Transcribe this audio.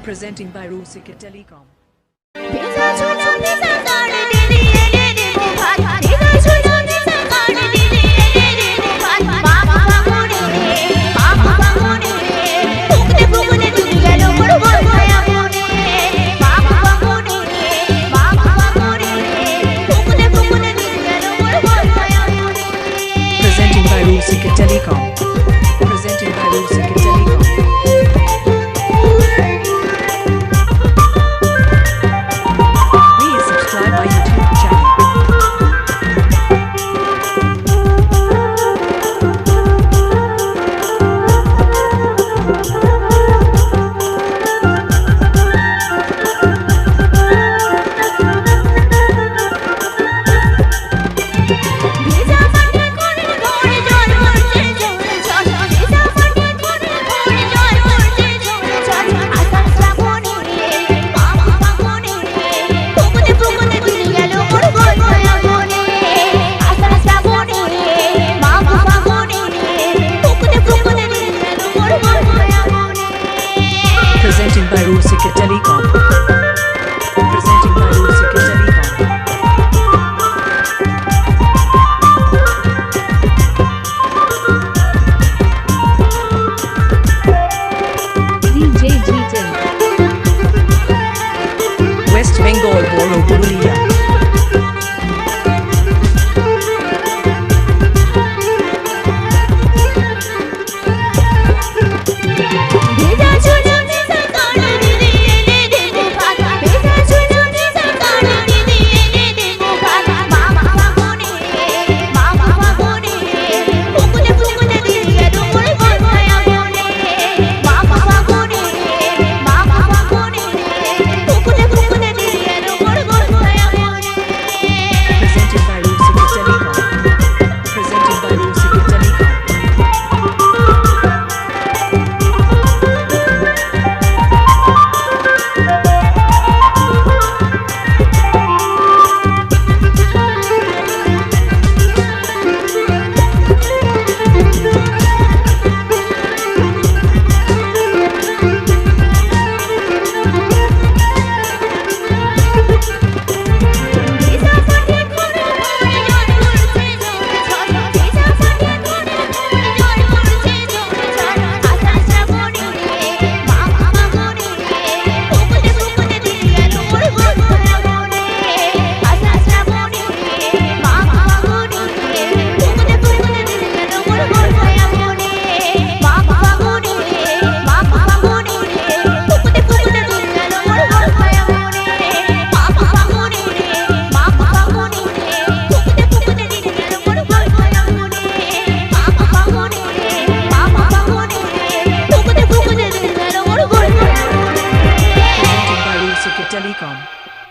Presenting by Rusika Telecom. vija chulha vija saren dili re mo bhat vija chulha vija saren dili re mo bhat mama bangone phukte phukte dili gelo bad bad maya mone mama bangone phukte phukte dili gelo bad bad maya mone. Presenting by Rusika Telecom. Presenting by Rusika Telecom. Please subscribe my YouTube channel. vija mane kore kore jor morche jor jor vija mane kore kore jor morche jor jor asal sravone mama bangone phukte phukte dili gelo bad bad maya mone asal sravone mama bangone phukte phukte dili gelo bad bad maya mone. Presenting by Rusika Telecom. Presenting by Rusika Telecom. West Bengal Boro Purulia. vija